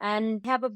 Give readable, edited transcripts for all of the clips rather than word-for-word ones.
and have a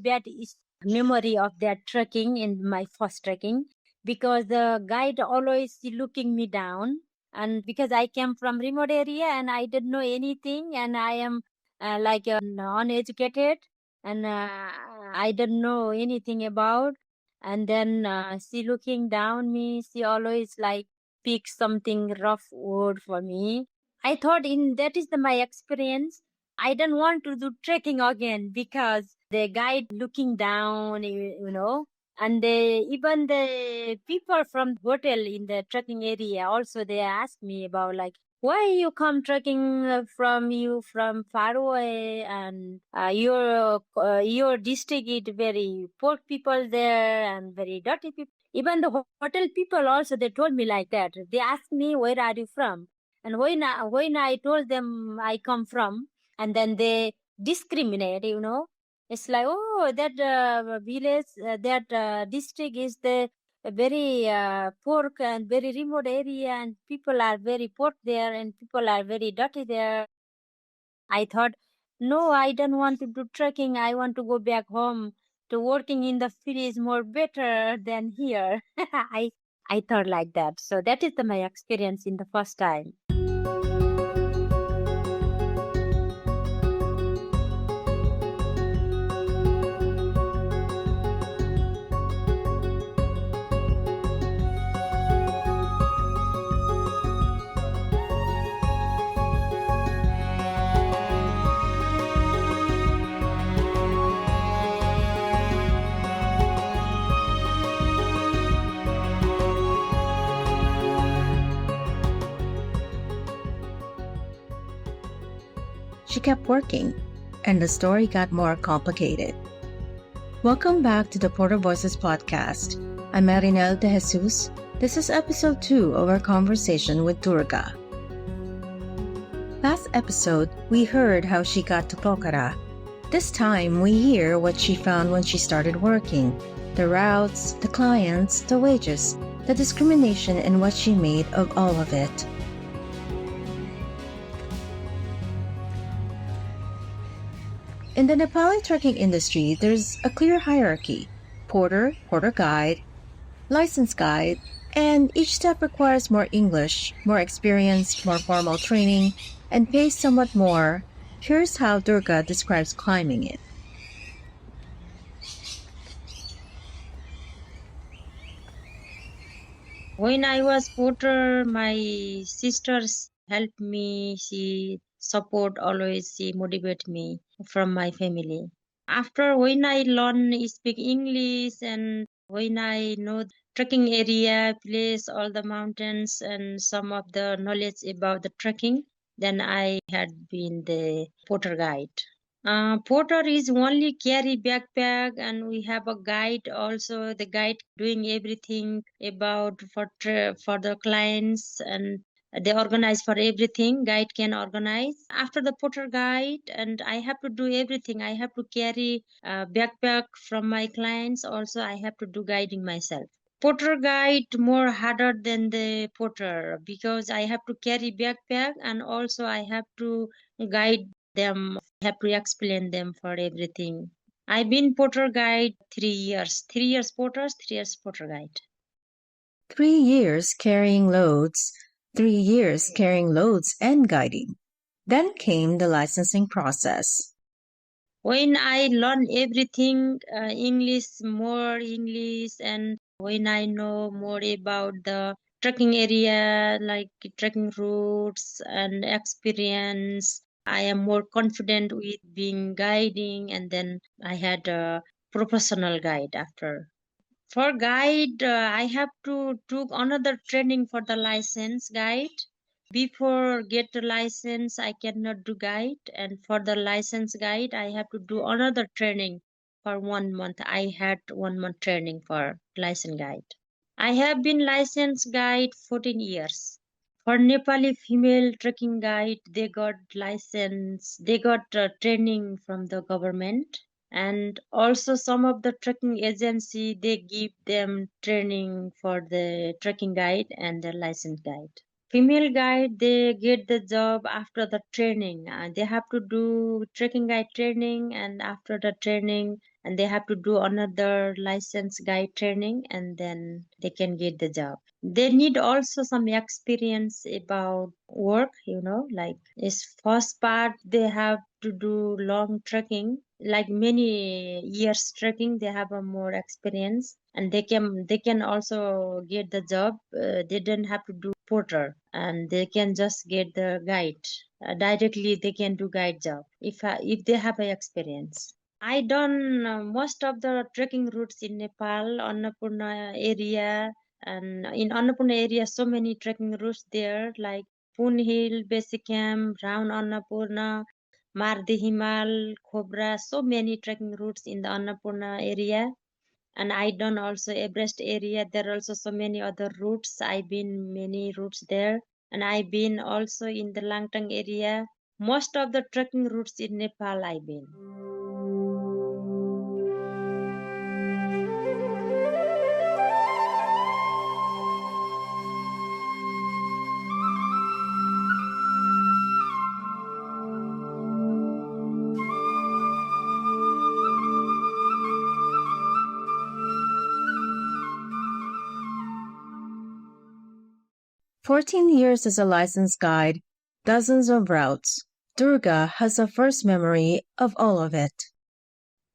memory of that trekking in my first trekking, because the guide always looking me down, and because I came from remote area and I didn't know anything, and I am like uneducated, and I didn't know anything about. And then she looking down me, she always like pick something rough word for me. I thought in that is my experience. I don't want to do trekking again because the guide looking down, and even the people from hotel in the trekking area also they ask me about like why you come trekking from far away, and your district is very poor people there and very dirty people. Even the hotel people also they told me like that. They asked me where are you from, and when I told them I come from, and then they discriminate. It's like, oh, that village, that district is the very poor and very remote area, and people are very poor there, and people are very dirty there. I thought, no, I don't want to do trekking. I want to go back home to working in the field is more better than here. I thought like that. So that is my experience in the first time. She kept working, and the story got more complicated. Welcome back to the Porter Voices podcast. I'm Marinel De Jesus. This is episode 2 of our conversation with Durga. Last episode, we heard how she got to Pokhara. This time, we hear what she found when she started working, the routes, the clients, the wages, the discrimination, and what she made of all of it. In the Nepali trekking industry, there's a clear hierarchy: porter, porter guide, license guide, and each step requires more English, more experience, more formal training, and pays somewhat more. Here's how Durga describes climbing it. When I was porter, my sisters helped me. She support always. She motivate me from my family. After when I learn speak English, and when I know trekking area, place, all the mountains, and some of the knowledge about the trekking, then I had been the porter guide. Porter is only carry backpack, and we have a guide also. The guide doing everything about for the clients, and they organize for everything. Guide can organize after the porter guide, and I have to do everything. I have to carry backpack from my clients. Also, I have to do guiding myself. Porter guide more harder than the porter because I have to carry backpack, and also I have to guide them, have to explain them for everything. I've been porter guide 3 years. 3 years porters, 3 years porter guide. 3 years carrying loads, 3 years carrying loads and guiding. Then came the licensing process. When I learn everything, English, more English, and when I know more about the trekking area, like trekking routes and experience, I am more confident with being guiding, and then I had a professional guide after. For guide, I have to took another training for the license guide. Before get the license, I cannot do guide, and for the license guide, I have to do another training for 1 month. I had 1 month training for license guide. I have been license guide 14 years. For Nepali female trekking guide, they got license, they got training from the government, and also some of the trekking agency they give them training for the trekking guide and the license guide. Female guide, they get the job after the training. They have to do trekking guide training, and after the training, and they have to do another license guide training, and then they can get the job. They need also some experience about work, like this first part, they have to do long trekking, like many years trekking, they have a more experience, and they can also get the job. They don't have to do porter, and they can just get the guide. Directly they can do guide job if they have a experience. I done most of the trekking routes in Nepal, Annapurna area, and in Annapurna area, so many trekking routes there, like Pun Hill, Basic Camp, Round Annapurna, Mardi Himal, Cobra, so many trekking routes in the Annapurna area. And I done also Everest area. There are also so many other routes. I've been many routes there, and I've been also in the Langtang area. Most of the trekking routes in Nepal I've been. 14 years as a licensed guide, dozens of routes. Durga has a first memory of all of it.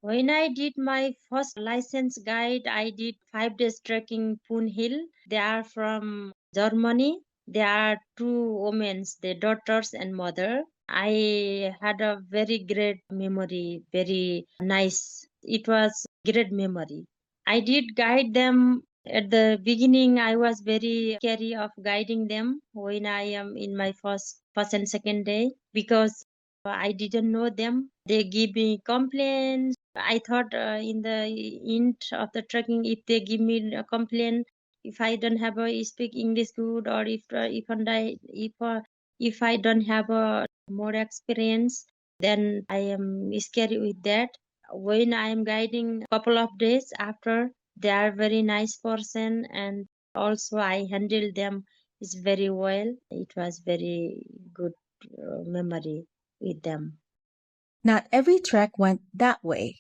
When I did my first license guide, I did 5 days trekking Pun Hill. They are from Germany. They are two women, their daughters and mother. I had a very great memory, very nice. It was great memory. I did guide them. At the beginning, I was very scary of guiding them when I am in my first and second day, because I didn't know them. They give me complaints. I thought in the end of the trekking, if they give me a complaint, if I don't have a speak English good, or if I don't have a more experience, then I am scary with that. When I am guiding a couple of days after, they are very nice person, and also I handle them is very well. It was very good memory with them. Not every trek went that way.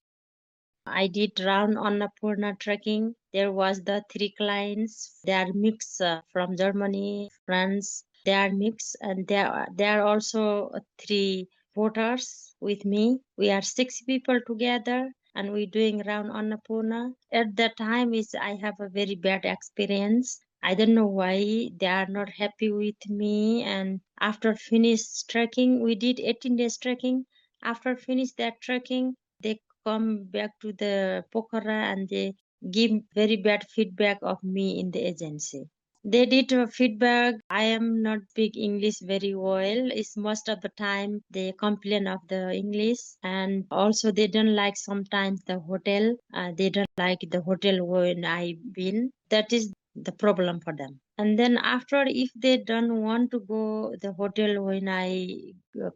I did round Annapurna trekking. There was the three clients. They are mixed from Germany, France. They are mixed, and there are also three porters with me. We are 6 people together, and we're doing round Annapurna. At that time, is I have a very bad experience. I don't know why they are not happy with me. And after finished trekking, we did 18 days trekking. After finish that trekking, they come back to the Pokhara, and they give very bad feedback of me in the agency. They did feedback. I am not speak English very well. It's most of the time they complain of the English, and also they don't like sometimes the hotel. They don't like the hotel when I been. That is the problem for them. And then after, if they don't want to go the hotel when I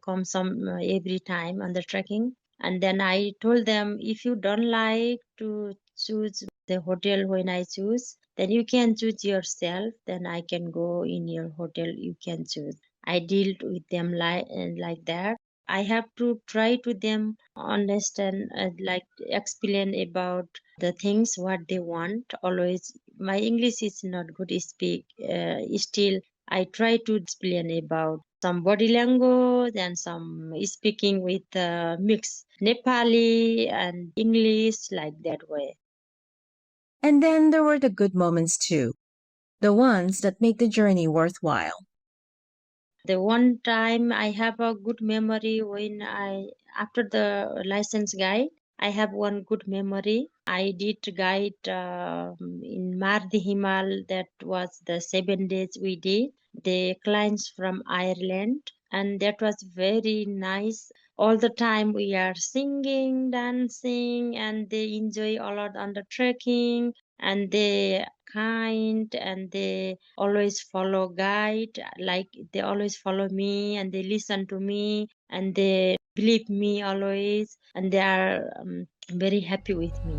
come some every time on the trekking, and then I told them, if you don't like to choose the hotel when I choose, then you can choose yourself. Then I can go in your hotel. You can choose. I dealt with them like that. I have to try to them understand, like explain about the things what they want. Always, my English is not good to speak. Still, I try to explain about some body language and some speaking with mix Nepali and English, like that way. And then there were the good moments too, the ones that make the journey worthwhile. The one time I have a good memory when after the license guide, I have one good memory. I did guide in Mardi Himal. That was the 7 days we did. The clients from Ireland, and that was very nice. All the time we are singing, dancing, and they enjoy a lot on the trekking, and they kind, and they always follow guide, like they always follow me, and they listen to me, and they believe me always, and they are very happy with me.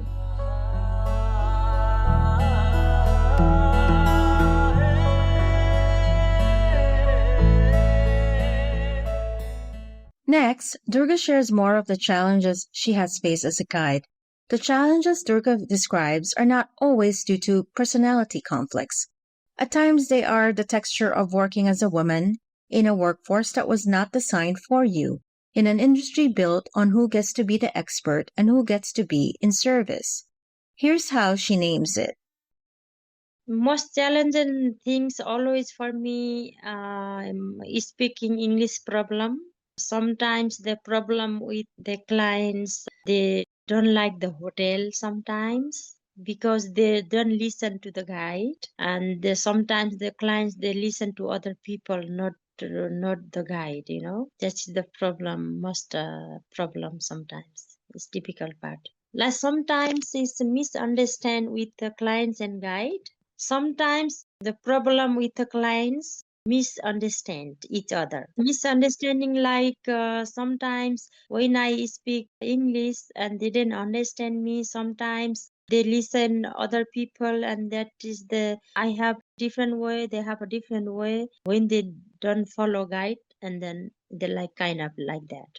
Next, Durga shares more of the challenges she has faced as a guide. The challenges Durga describes are not always due to personality conflicts. At times, they are the texture of working as a woman in a workforce that was not designed for you, in an industry built on who gets to be the expert and who gets to be in service. Here's how she names it. Most challenging things always for me is speaking English problem. Sometimes the problem with the clients, they don't like the hotel sometimes because they don't listen to the guide, and sometimes the clients they listen to other people, not the guide. That's the problem. Most problem sometimes. It's difficult part. Like sometimes it's a misunderstand with the clients and guide. Sometimes the problem with the clients misunderstand each other. Misunderstanding like sometimes when I speak English and they didn't understand me, sometimes they listen other people, and that is the I have different way, they have a different way when they don't follow guide, and then they like kind of like that.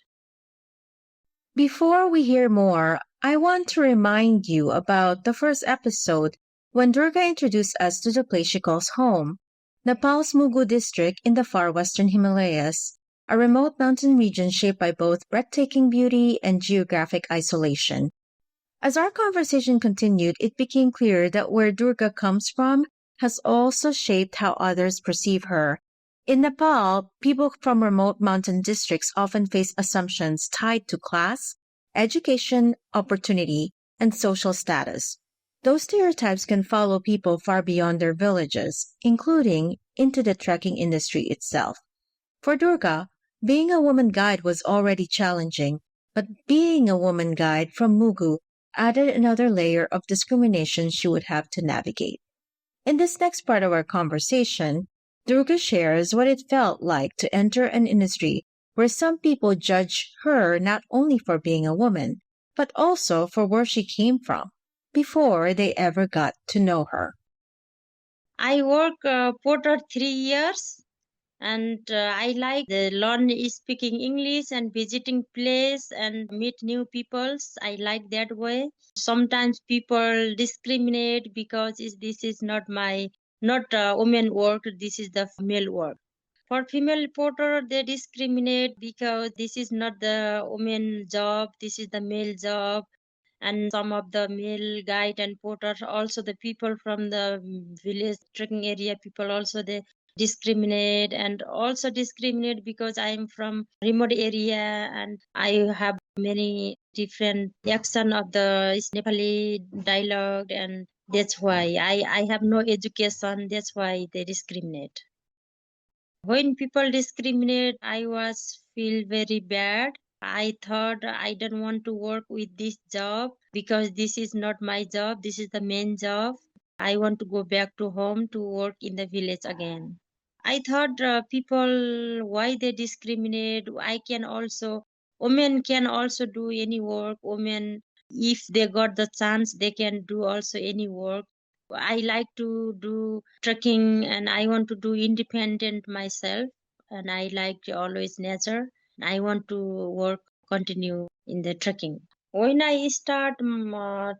Before we hear more, I want to remind you about the first episode when Durga introduced us to the place she calls home, Nepal's Mugu district in the far western Himalayas, a remote mountain region shaped by both breathtaking beauty and geographic isolation. As our conversation continued, it became clear that where Durga comes from has also shaped how others perceive her. In Nepal, people from remote mountain districts often face assumptions tied to class, education, opportunity, and social status. Those stereotypes can follow people far beyond their villages, including into the trekking industry itself. For Durga, being a woman guide was already challenging, but being a woman guide from Mugu added another layer of discrimination she would have to navigate. In this next part of our conversation, Durga shares what it felt like to enter an industry where some people judge her not only for being a woman, but also for where she came from, before they ever got to know her. I work porter 3 years, and I like the learn speaking English and visiting place and meet new peoples. I like that way. Sometimes people discriminate because this is not women work, this is the male work. For female reporter, they discriminate because this is not the woman job, this is the male job. And some of the male guide and porters, also the people from the village trekking area people also they discriminate, and also discriminate because I am from remote area and I have many different accent of the Nepali dialogue, and that's why I have no education, that's why they discriminate. When people discriminate, I was feel very bad. I thought I don't want to work with this job because this is not my job. This is the main job. I want to go back to home to work in the village again. I thought people why they discriminate. I can also women can also do any work. Women, if they got the chance, they can do also any work. I like to do trekking and I want to do independent myself, and I like always nature. I want to work continue in the trekking. When I start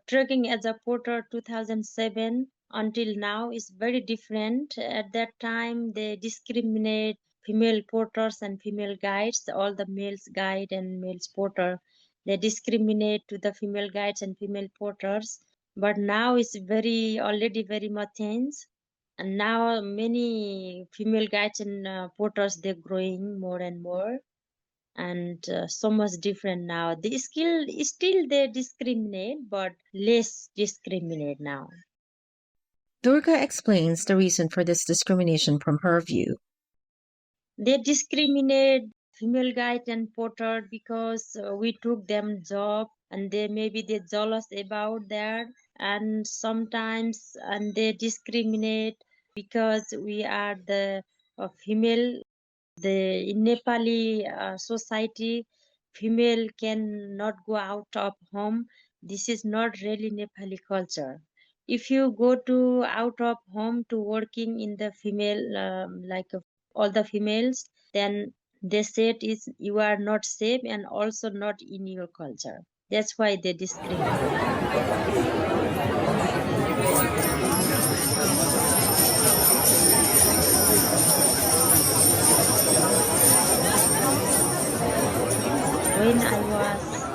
trekking as a porter 2007 until now is very different. At that time they discriminate female porters and female guides, all the males guide and males porter. They discriminate to the female guides and female porters, but now it's very already very much changed, and now many female guides and porters they're growing more and more, and so much different now. The skill is still they discriminate, but less discriminate now. Durga explains the reason for this discrimination from her view. They discriminate female guide and porter because we took them job, and they maybe they jealous about that, and sometimes and they discriminate because we are the female. The in Nepali society, female cannot go out of home. This is not really Nepali culture. If you go to out of home to working in the female, like all the females, then They said is you are not safe and also not in your culture. That's why they discriminate. When I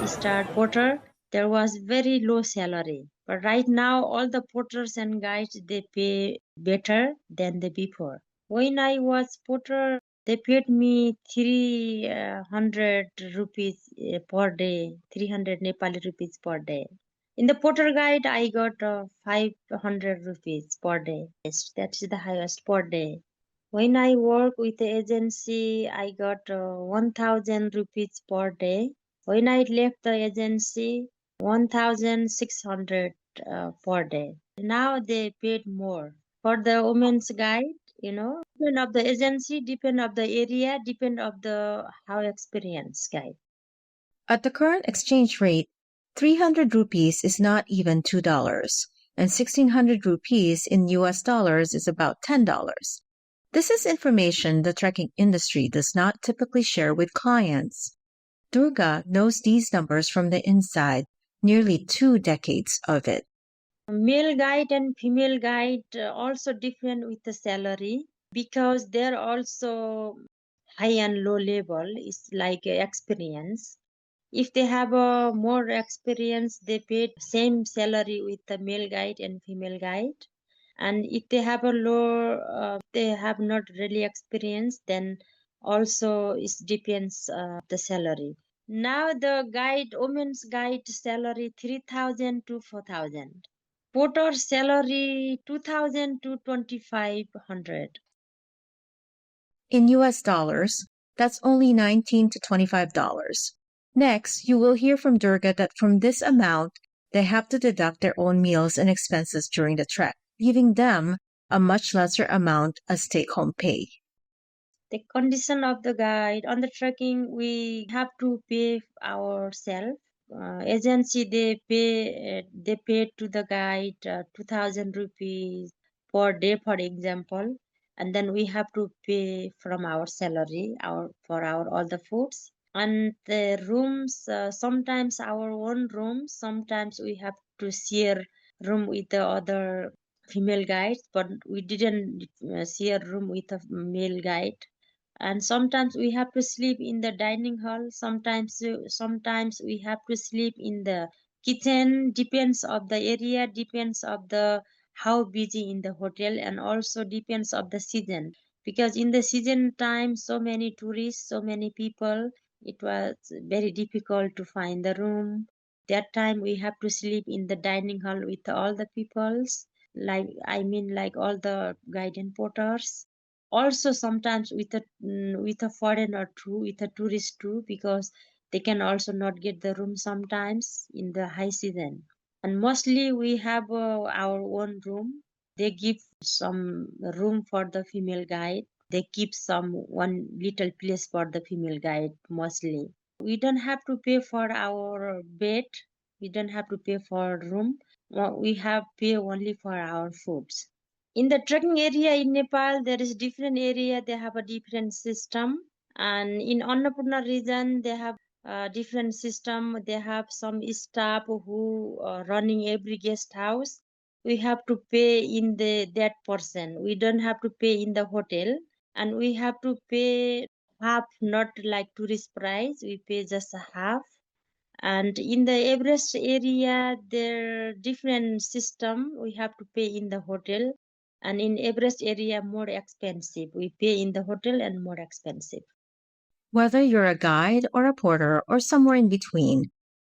was start porter, there was very low salary. But right now, all the porters and guides they pay better than the before. When I was porter, they paid me 300 rupees per day, 300 Nepali rupees per day. In the porter guide, I got 500 rupees per day. Yes, that's the highest per day. When I work with the agency, I got 1000 rupees per day. When I left the agency, 1600 per day. Now they paid more. For the women's guide, depend of the agency, depend of the area, depend of the how experienced guide. At the current exchange rate, 300 rupees is not even $2, and 1600 rupees in US dollars is about $10. This is information the trekking industry does not typically share with clients. Durga knows these numbers from the inside, nearly 2 decades of it. Male guide and female guide also different with the salary because they're also high and low level is like experience. If they have a more experience, they pay same salary with the male guide and female guide. And if they have a low, they have not really experience, then also it depends the salary. Now the guide, women's guide salary 3,000 to 4,000. Porter salary 2,000 to 2,500. In US dollars, that's only $19 to $25. Next, you will hear from Durga that from this amount, they have to deduct their own meals and expenses during the trek, leaving them a much lesser amount as take-home pay. The condition of the guide on the trekking, we have to pay ourselves. Agency they pay to the guide 2,000 rupees per day, for example, and then we have to pay from our salary for our all the foods and the rooms. Sometimes our own room, sometimes we have to share room with the other female guides, but we didn't share room with a male guide. And sometimes we have to sleep in the dining hall, sometimes we have to sleep in the kitchen, depends of the area, depends of the how busy in the hotel, and also depends of the season, because in the season time so many tourists, so many people, it was very difficult to find the room. That time we have to sleep in the dining hall with all the peoples, like all the guide and porters. Also sometimes with a foreigner too, with a tourist too, because they can also not get the room sometimes in the high season. And mostly we have our own room. They give some room for the female guide, they keep some one little place for the female guide mostly. We don't have to pay for our bed, we don't have to pay for room. We have pay only for our foods. In the trekking area in Nepal, there is different area. They have a different system, and in Annapurna region, they have a different system. They have some staff who are running every guest house. We have to pay in the that person. We don't have to pay in the hotel, and we have to pay half, not like tourist price. We pay just a half. And in the Everest area, there are different system. We have to pay in the hotel, and in Everest area more expensive. We pay in the hotel and more expensive. Whether you're a guide or a porter or somewhere in between,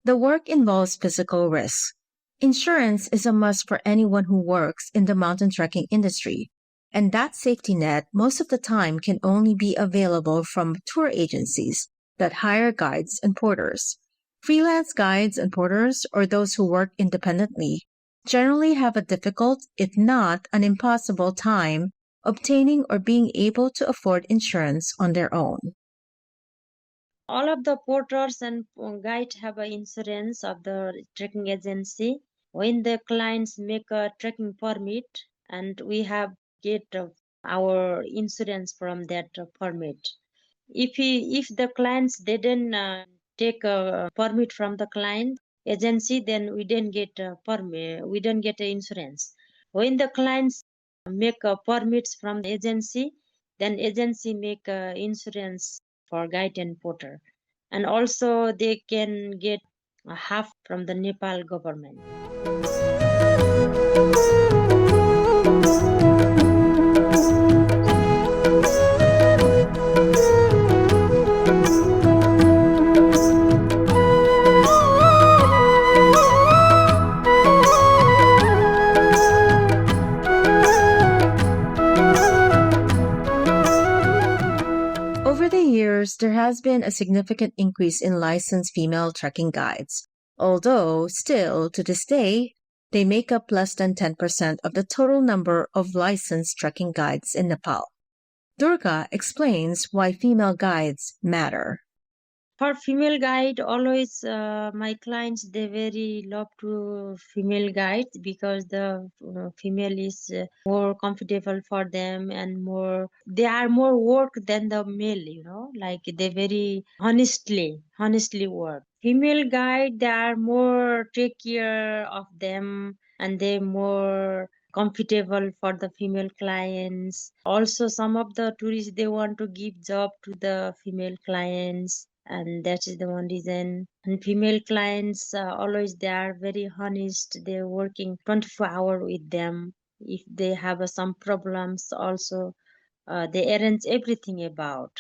the work involves physical risks. Insurance is a must for anyone who works in the mountain trekking industry, and that safety net most of the time can only be available from tour agencies that hire guides and porters. Freelance guides and porters, or those who work independently, generally have a difficult, if not an impossible time obtaining or being able to afford insurance on their own. All of the porters and guide have a insurance of the trekking agency. When the clients make a trekking permit, and we have get our insurance from that permit. If the clients didn't take a permit from the client agency, then we didn't get a permit. We didn't get a insurance. When the clients make permits from the agency, then agency make insurance for guide and porter, and also they can get half from the Nepal government. Over the years, there has been a significant increase in licensed female trekking guides, although still, to this day, they make up less than 10% of the total number of licensed trekking guides in Nepal. Durga explains why female guides matter. For female guide, always my clients, they very love to female guides because the female is more comfortable for them, and they are more work than the male. Like they very honestly work. Female guide, they are more take care of them, and they more comfortable for the female clients. Also, some of the tourists, they want to give job to the female clients, and that is the one reason. And female clients, always they are very honest. They're working 24 hours with them. If they have some problems also, they arrange everything about.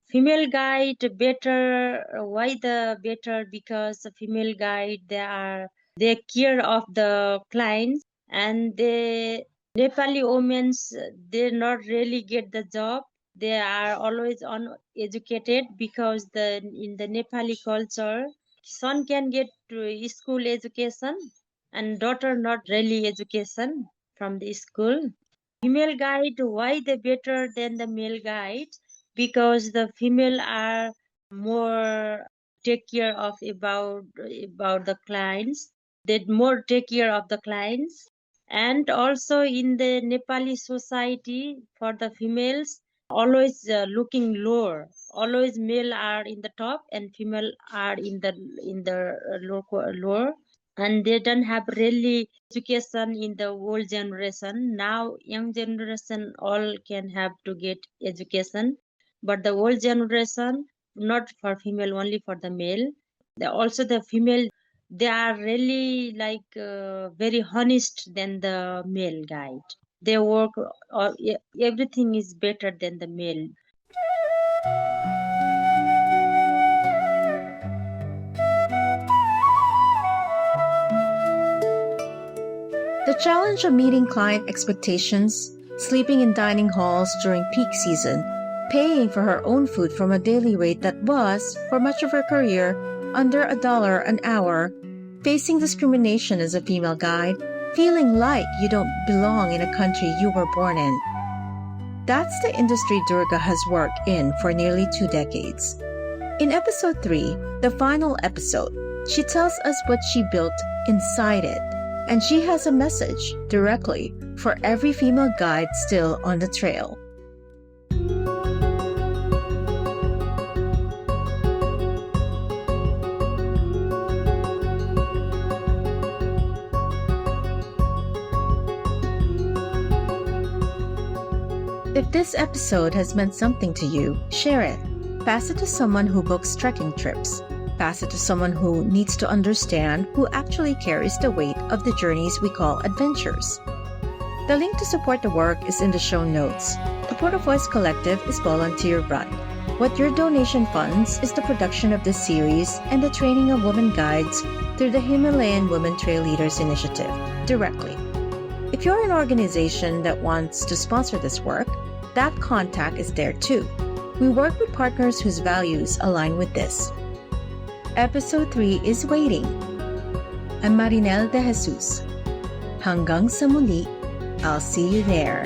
Female guide better. Why the better? Because the female guide, they care of the clients, and the Nepali women, they not really get the job. They are always uneducated because in the Nepali culture, son can get school education and daughter not really education from the school. Female guide, why they better than the male guide? Because the female are more take care of about the clients. They more take care of the clients. And also in the Nepali society, for the females, always looking lower. Always male are in the top and female are in the lower, and they don't have really education in the old generation. Now young generation all can have to get education, but the old generation not for female, only for the male. Also the female, they are really like very honest than the male guide. They work, everything is better than the male. The challenge of meeting client expectations, sleeping in dining halls during peak season, paying for her own food from a daily rate that was, for much of her career, under $1 an hour, facing discrimination as a female guide, feeling like you don't belong in a country you were born in. That's the industry Durga has worked in for nearly 2 decades. In episode 3, the final episode, she tells us what she built inside it, and she has a message directly for every female guide still on the trail. If this episode has meant something to you, share it. Pass it to someone who books trekking trips. Pass it to someone who needs to understand who actually carries the weight of the journeys we call adventures. The link to support the work is in the show notes. The Port of Voice Collective is volunteer run. What your donation funds is the production of this series and the training of women guides through the Himalayan Women Trail Leaders Initiative directly. If you're an organization that wants to sponsor this work, that contact is there too. We work with partners whose values align with this. Episode 3 is waiting. I'm Marinel De Jesus. Hanggang sa muli, I'll see you there.